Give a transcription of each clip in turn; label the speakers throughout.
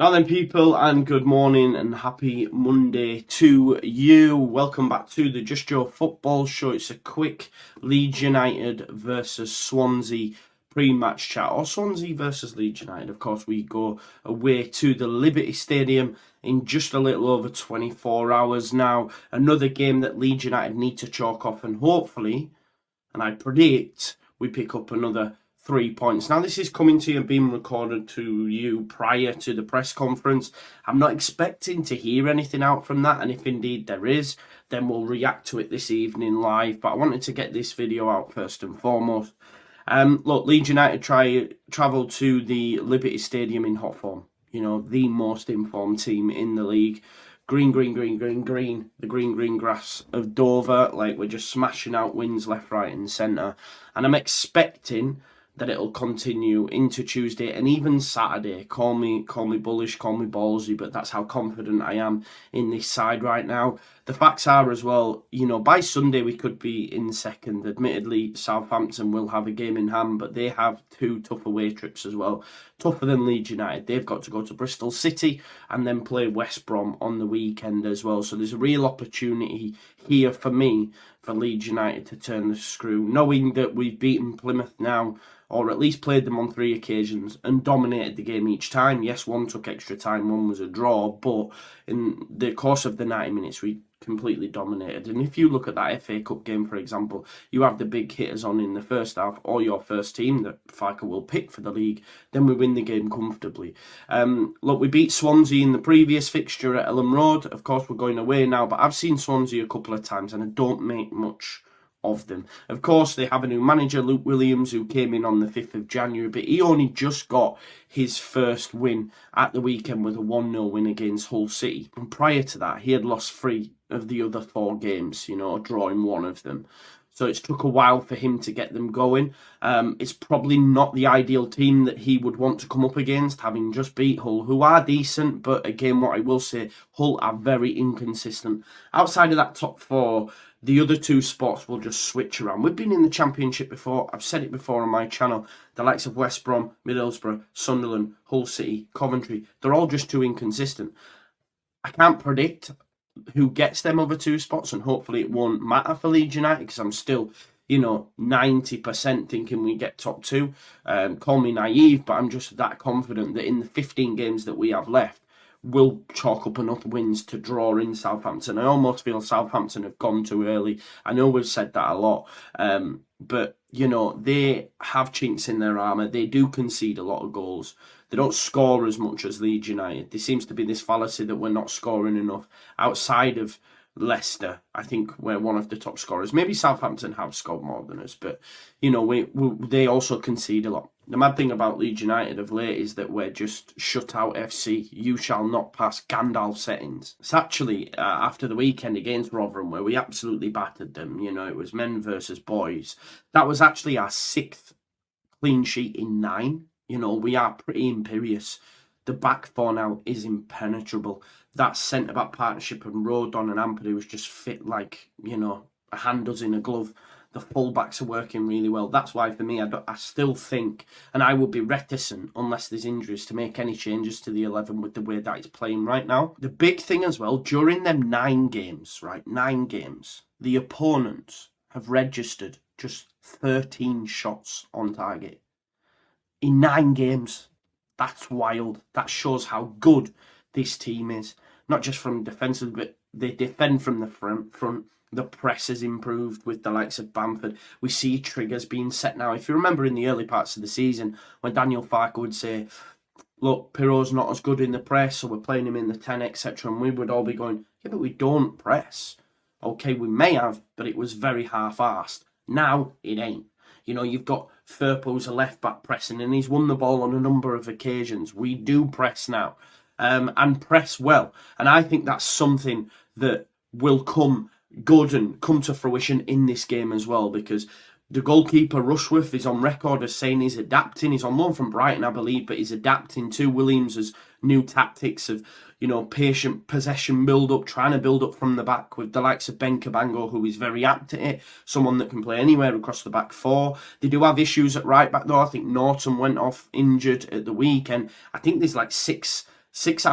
Speaker 1: Now then, people, and good morning and happy Monday to you. Welcome back to the Just Joe Football Show. It's a quick Leeds United versus Swansea pre-match chat, or Swansea versus Leeds United. Of course, we go away to the Liberty Stadium in just a little over 24 hours now. Another game that Leeds United need to chalk off, and hopefully, and I predict, we pick up another 3 points. Now, this is coming to you and being recorded to you prior to the press conference. I'm not expecting to hear anything out from that, and if indeed there is, then we'll react to it this evening live. But I wanted to get this video out first and foremost. Look, Leeds United travel to the Liberty Stadium in hot form. You know, the most informed team in the league. Green, the green grass of Dover. Like, we're just smashing out wins left, right and centre. And I'm expecting that it'll continue into Tuesday and even Saturday. Call me bullish, call me ballsy, but that's how confident I am in this side right now. The facts are as well, you know, by Sunday we could be in second. Admittedly, Southampton will have a game in hand, but they have 2 tough away trips as well. Tougher than Leeds United. They've got to go to Bristol City and then play West Brom on the weekend as well. So there's a real opportunity here for me, for Leeds United to turn the screw, knowing that we've beaten Plymouth now, or at least played them on 3 occasions and dominated the game each time. Yes, one took extra time, one was a draw, but in the course of the 90 minutes, we completely dominated. And if you look at that FA Cup game, for example, you have the big hitters on in the first half, or your first team that Fiker will pick for the league, then we win the game comfortably. Look, we beat Swansea in the previous fixture at Ellen Road. Of course, we're going away now, but I've seen Swansea a couple of times and I don't make much of them. Of course, they have a new manager, Luke Williams, who came in on the 5th of January, but he only just got his first win at the weekend with a 1-0 win against Hull City. And prior to that, he had lost 3 of the other 4 games, you know, drawing 1 of them. So it's took a while for him to get them going. It's probably not the ideal team that he would want to come up against, having just beat Hull, who are decent. But again, what I will say, Hull are very inconsistent. Outside of that top 4, the other 2 spots will just switch around. We've been in the Championship before. I've said it before on my channel. The likes of West Brom, Middlesbrough, Sunderland, Hull City, Coventry, they're all just too inconsistent. I can't predict who gets them other 2 spots, and hopefully it won't matter for Leeds United, because I'm still, you know, 90% thinking we get top 2. Call me naive, but I'm just that confident that in the 15 games that we have left, we'll chalk up enough wins to draw in Southampton. I almost feel Southampton have gone too early. I know we've said that a lot, but, you know, they have chinks in their armour. They do concede a lot of goals. They don't score as much as Leeds United. There seems to be this fallacy that we're not scoring enough. Outside of Leicester, I think we're one of the top scorers. Maybe Southampton have scored more than us, but, you know, they also concede a lot. The mad thing about Leeds United of late is that we're just shut out FC. You shall not pass Gandalf settings. It's actually after the weekend against Rotherham where we absolutely battered them. You know, it was men versus boys. That was actually our 6th clean sheet in 9. You know, we are pretty imperious. The back 4 now is impenetrable. That centre-back partnership and Rodon and Ampadu was just fit like, you know, a hand does in a glove. The full-backs are working really well. That's why, for me, I still think, and I would be reticent, unless there's injuries, to make any changes to the 11 with the way that it's playing right now. The big thing as well, during them 9 games, right, 9 games, the opponents have registered just 13 shots on target. In 9 games. That's wild. That shows how good this team is. Not just from defensive, but they defend from the front. The press has improved with the likes of Bamford. We see triggers being set now. If you remember in the early parts of the season, when Daniel Farke would say, look, Pirro's not as good in the press, so we're playing him in the 10, etc. And we would all be going, yeah, but we don't press. Okay, we may have, but it was very half-arsed. Now, it ain't. You know, you've got Firpo's a left-back pressing, and he's won the ball on a number of occasions. We do press now, and press well. And I think that's something that will come good and come to fruition in this game as well, because the goalkeeper, Rushworth, is on record as saying he's adapting. He's on loan from Brighton, I believe, but he's adapting to Williams' new tactics of, you know, patient possession build-up, trying to build up from the back with the likes of Ben Cabango, who is very apt at it, someone that can play anywhere across the back 4. They do have issues at right back, though. I think Norton went off injured at the weekend. I think there's like 6 6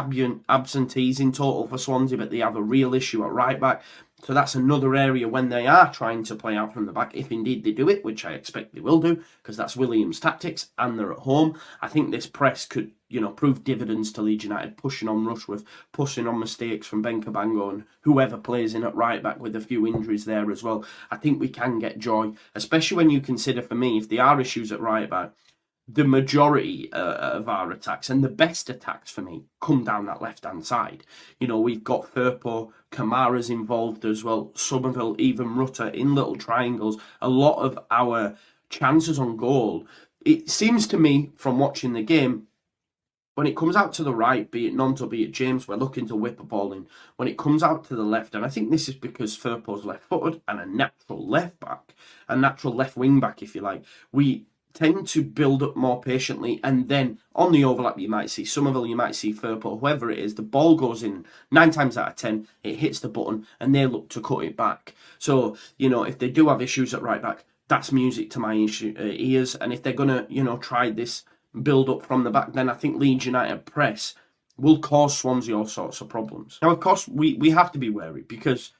Speaker 1: absentees in total for Swansea, but they have a real issue at right back. So that's another area when they are trying to play out from the back, if indeed they do it, which I expect they will do, because that's Williams' tactics and they're at home. I think this press could, prove dividends to Leeds United, pushing on Rushworth, pushing on mistakes from Ben Cabango and whoever plays in at right back with a few injuries there as well. I think we can get joy, especially when you consider, for me, if there are issues at right back, the majority of our attacks and the best attacks for me come down that left-hand side. We've got Firpo, Kamara's involved as well, Somerville, even Rutter in little triangles. A lot of our chances on goal, it seems to me from watching the game, when it comes out to the right, be it Nonto, be it James, we're looking to whip a ball in. When it comes out to the left, and I think this is because Firpo's left-footed and a natural left-back, a natural left wing-back, if you like, we tend to build up more patiently, and then on the overlap you might see Somerville, you might see Firpo, whoever it is, the ball goes in 9 times out of 10, it hits the button and they look to cut it back. So if they do have issues at right back, that's music to my ears. And if they're gonna try this build up from the back, then I think Leeds United press will cause Swansea all sorts of problems. Now of course we have to be wary, because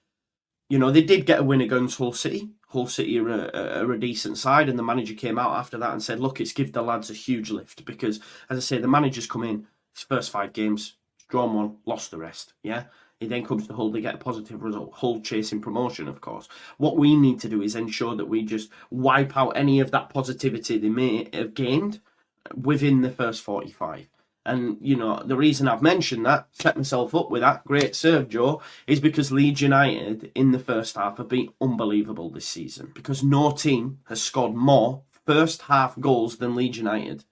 Speaker 1: they did get a win against Hull City. Hull City are a decent side, and the manager came out after that and said, look, it's give the lads a huge lift, because, as I say, the manager's come in, his first 5 games, drawn 1, lost the rest, yeah? He then comes to Hull, they get a positive result, Hull chasing promotion, of course. What we need to do is ensure that we just wipe out any of that positivity they may have gained within the first 45. And, the reason I've mentioned that, set myself up with that, great serve, Joe, is because Leeds United in the first half have been unbelievable this season. Because no team has scored more first half goals than Leeds United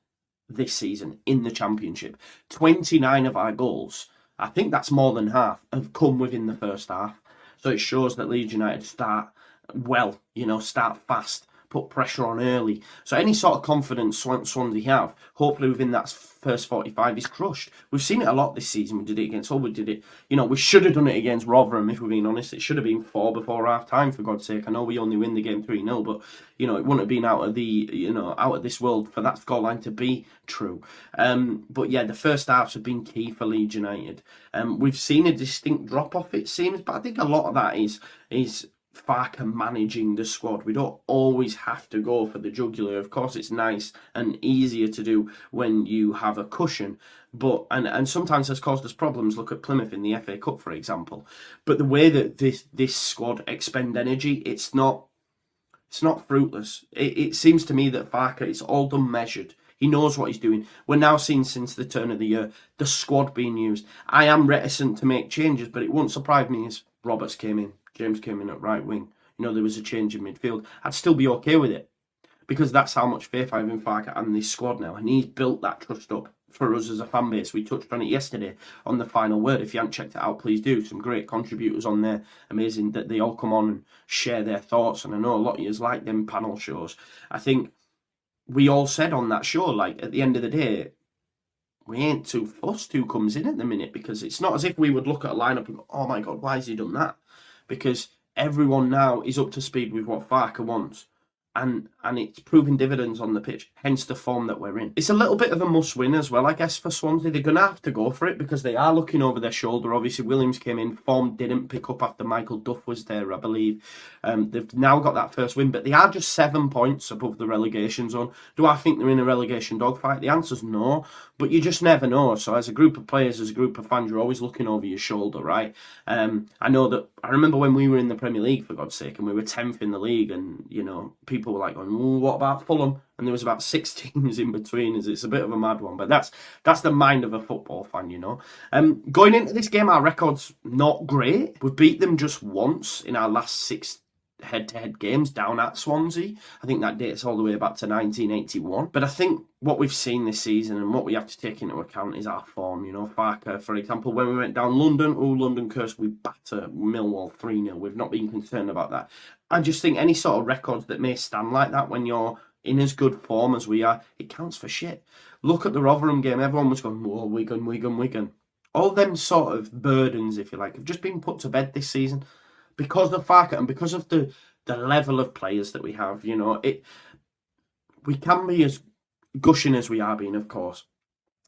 Speaker 1: this season in the Championship. 29 of our goals, I think that's more than half, have come within the first half. So it shows that Leeds United start well, start fast, put pressure on early. So any sort of confidence Swansea have, hopefully within that first 45 is crushed. We've seen it a lot this season. We did it against Hull. We did it, we should have done it against Rotherham, if we're being honest. It should have been 4 before half time, for God's sake. I know we only win the game 3-0, but it wouldn't have been out of this world for that scoreline to be true. But yeah, the first halves have been key for Leeds United. We've seen a distinct drop off, it seems, but I think a lot of that is Farker managing the squad. We don't always have to go for the jugular. Of course, it's nice and easier to do when you have a cushion, but and sometimes has caused us problems. Look at Plymouth in the FA Cup, for example. But the way that this squad expend energy, it's not fruitless. It seems to me that Farker, it's all done measured. He knows what he's doing. We're now seeing, since the turn of the year, the squad being used. I am reticent to make changes, but it won't surprise me if Roberts came in, James came in at right wing. There was a change in midfield. I'd still be okay with it, because that's how much faith I have in Farker and this squad now. And he's built that trust up for us as a fan base. We touched on it yesterday on the final word. If you haven't checked it out, please do. Some great contributors on there. Amazing that they all come on and share their thoughts. And I know a lot of you like them panel shows. I think we all said on that show, like, at the end of the day, we ain't too fussed who comes in at the minute, because it's not as if we would look at a lineup and go, oh my God, why has he done that? Because everyone now is up to speed with what Farker wants. And it's proving dividends on the pitch, hence the form that we're in. It's a little bit of a must-win as well, I guess, for Swansea. They're going to have to go for it, because they are looking over their shoulder. Obviously, Williams came in, form didn't pick up after Michael Duff was there, I believe. They've now got that first win, but they are just 7 points above the relegation zone. Do I think they're in a relegation dogfight? The answer's no, but you just never know. So as a group of players, as a group of fans, you're always looking over your shoulder, right? I know that, I remember when we were in the Premier League, for God's sake, and we were 10th in the league, and, people were like going, what about Fulham? And there was about 6 teams in between us. It's a bit of a mad one, but that's the mind of a football fan, Going into this game, our record's not great. We've beat them just once in our last 6 head-to-head games down at Swansea. I think that dates all the way back to 1981. But I think what we've seen this season and what we have to take into account is our form. Farker, for example, when we went down London curse, we batter Millwall 3-0. We've not been concerned about that. I just think any sort of records that may stand like that when you're in as good form as we are, it counts for shit. Look at the Rotherham game. Everyone was going, whoa, Wigan. All them sort of burdens, if you like, have just been put to bed this season because of Farker and because of the level of players that we have. We can be as gushing as we are being, of course.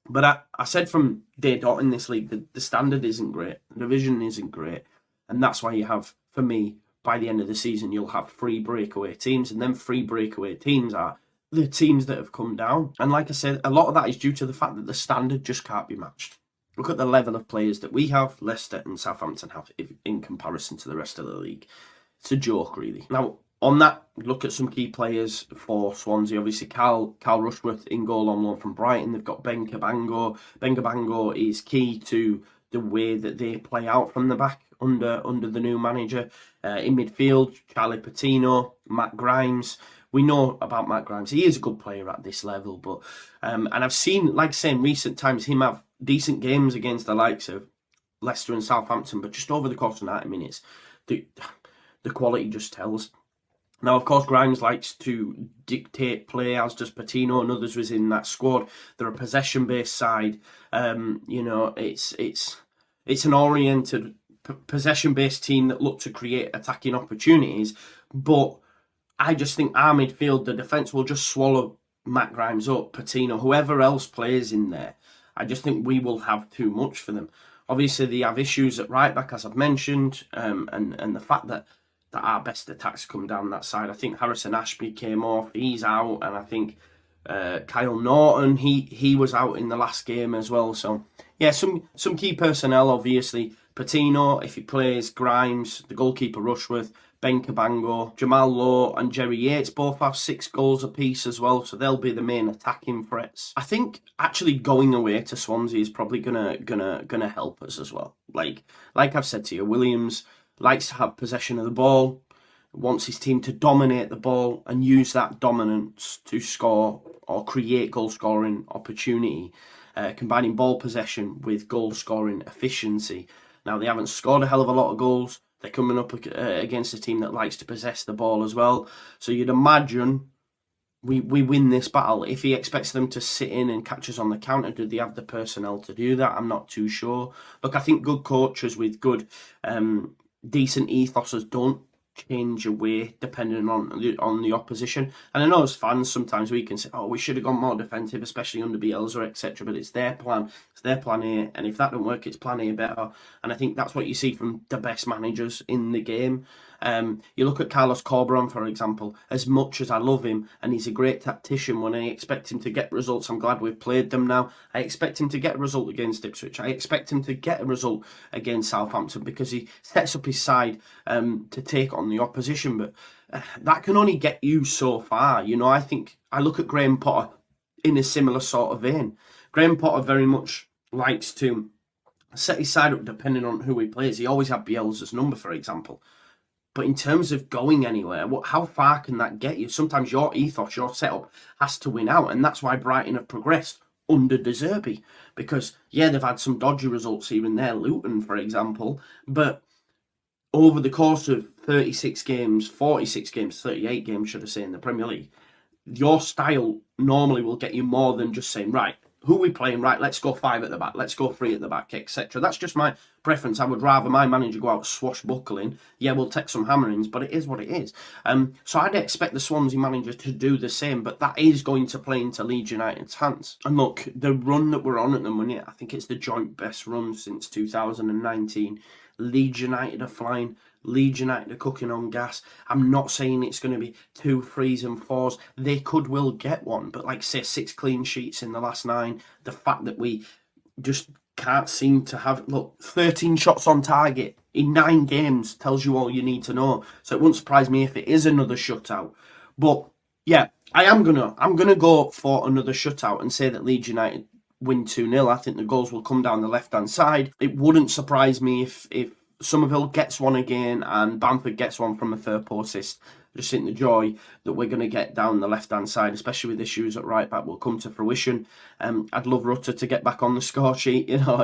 Speaker 1: But I said from day dot in this league, the standard isn't great, the division isn't great, and that's why you have, for me, by the end of the season, you'll have 3 breakaway teams, and then 3 breakaway teams are the teams that have come down. And like I said, a lot of that is due to the fact that the standard just can't be matched. Look at the level of players that we have, Leicester and Southampton have, in comparison to the rest of the league. It's a joke, really. Now, on that, look at some key players for Swansea. Obviously, Carl Rushworth in goal on loan from Brighton. They've got Ben Cabango. Ben Cabango is key to the way that they play out from the back under the new manager. In midfield, Charlie Patino, Matt Grimes. We know about Matt Grimes. He is a good player at this level, but and I've seen, like I say, in recent times, him have decent games against the likes of Leicester and Southampton, but just over the course of 90 minutes, the quality just tells. Now, of course, Grimes likes to dictate play, as does Patino and others was in that squad. They're a possession-based side. It's an oriented, possession-based team that look to create attacking opportunities, but I just think our midfield, the defence will just swallow Matt Grimes up, Patino, whoever else plays in there. I just think we will have too much for them. Obviously, they have issues at right back, as I've mentioned, and the fact that our best attacks come down that side. I think Harrison Ashby came off, he's out, and I think Kyle Norton, he was out in the last game as well. So yeah, some key personnel, obviously. Patino, if he plays, Grimes, the goalkeeper Rushworth, Ben Cabango, Jamal Lowe and Jerry Yates both have 6 goals apiece as well, so they'll be the main attacking threats. I think actually going away to Swansea is probably gonna help us as well. Like I've said to you, Williams likes to have possession of the ball, wants his team to dominate the ball and use that dominance to score or create goal-scoring opportunity, combining ball possession with goal-scoring efficiency. Now, they haven't scored a hell of a lot of goals. They're coming up against a team that likes to possess the ball as well. So you'd imagine we win this battle. If he expects them to sit in and catch us on the counter, do they have the personnel to do that? I'm not too sure. Look, I think good coaches with good, decent ethoses don't change away depending on the opposition. And I know as fans sometimes we can say, oh, we should have gone more defensive, especially under Bielsa, etc. But it's their plan. It's their plan A. And if that don't work, it's plan A better. And I think that's what you see from the best managers in the game. You look at Carlos Corberan, for example. As much as I love him, and he's a great tactician, when I expect him to get results, I'm glad we've played them now. I expect him to get a result against Ipswich. I expect him to get a result against Southampton because he sets up his side to take on the opposition. But that can only get you so far. You know, I think I look at Graham Potter in a similar sort of vein. Graham Potter very much likes to set his side up depending on who he plays. He always had Bielsa's number, for example. But in terms of going anywhere, how far can that get you? Sometimes your ethos, your setup has to win out. And that's why Brighton have progressed under De Zerbi. Because, yeah, they've had some dodgy results here and there, Luton, for example. But over the course of 36 games, 46 games, 38 games, should I say, in the Premier League, your style normally will get you more than just saying, right, who are we playing? Right, let's go 5 at the back, let's go 3 at the back, etc. That's just my preference. I would rather my manager go out swashbuckling. Yeah, we'll take some hammerings, but it is what it is. So I'd expect the Swansea manager to do the same, but that is going to play into Leeds United's hands. And look, the run that we're on at the minute, I think it's the joint best run since 2019. Leeds United are flying. Leeds United are cooking on gas. I'm not saying it's going to be 2 3s and 4s. They will get one, but like say 6 clean sheets in the last 9. The fact that we just can't seem to have 13 shots on target in 9 games tells you all you need to know. So it wouldn't surprise me if it is another shutout. But yeah, I'm gonna go for another shutout and say that Leeds United win 2-0. I think the goals will come down the left-hand side. It wouldn't surprise me if Somerville gets one again and Bamford gets one from a third post assist. I just think the joy that we're going to get down the left-hand side, especially with issues at right-back, will come to fruition. I'd love Rutter to get back on the score sheet. You know,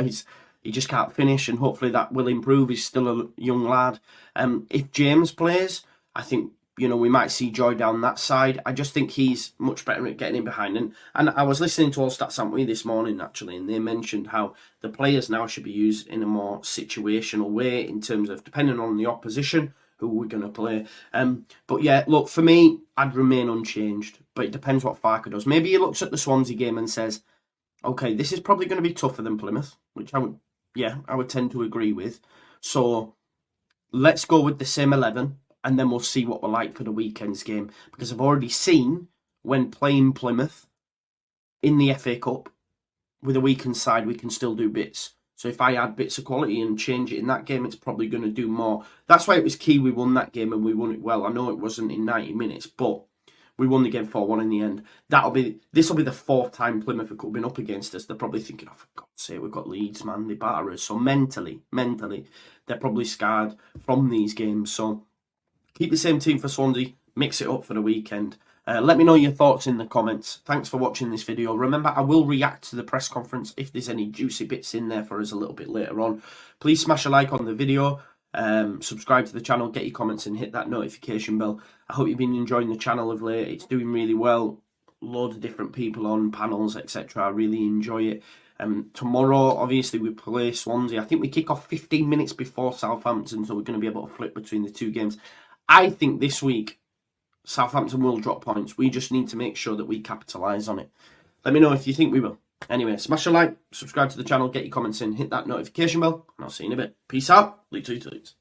Speaker 1: he just can't finish, and hopefully that will improve. He's still a young lad. If James plays, I think, you know, we might see joy down that side. I just think he's much better at getting in behind. And I was listening to All Stats Aren't We this morning, actually, and they mentioned how the players now should be used in a more situational way in terms of depending on the opposition, who we're going to play. But yeah, look, for me, I'd remain unchanged. But it depends what Farker does. Maybe he looks at the Swansea game and says, Okay, this is probably going to be tougher than Plymouth, which I would tend to agree with. So let's go with the same 11, and then we'll see what we're like for the weekend's game. Because I've already seen when playing Plymouth in the FA Cup with a weakened side, we can still do bits. So if I add bits of quality and change it in that game, it's probably going to do more. That's why it was key we won that game, and we won it well. I know it wasn't in 90 minutes, but we won the game 4-1 in the end. This will be the fourth time Plymouth have been up against us. They're probably thinking, oh, for God's sake, we've got Leeds, man. They batter us. So mentally, they're probably scarred from these games. So keep the same team for Swansea. Mix it up for the weekend. Let me know your thoughts in the comments. Thanks for watching this video. Remember, I will react to the press conference if there's any juicy bits in there for us a little bit later on. Please smash a like on the video. Subscribe to the channel, get your comments and hit that notification bell. I hope you've been enjoying the channel of late. It's doing really well. Loads of different people on panels, etc. I really enjoy it. Tomorrow, obviously, we play Swansea. I think we kick off 15 minutes before Southampton, so we're going to be able to flip between the two games. I think this week, Southampton will drop points. We just need to make sure that we capitalise on it. Let me know if you think we will. Anyway, smash a like, subscribe to the channel, get your comments in, hit that notification bell, and I'll see you in a bit. Peace out. Leeds.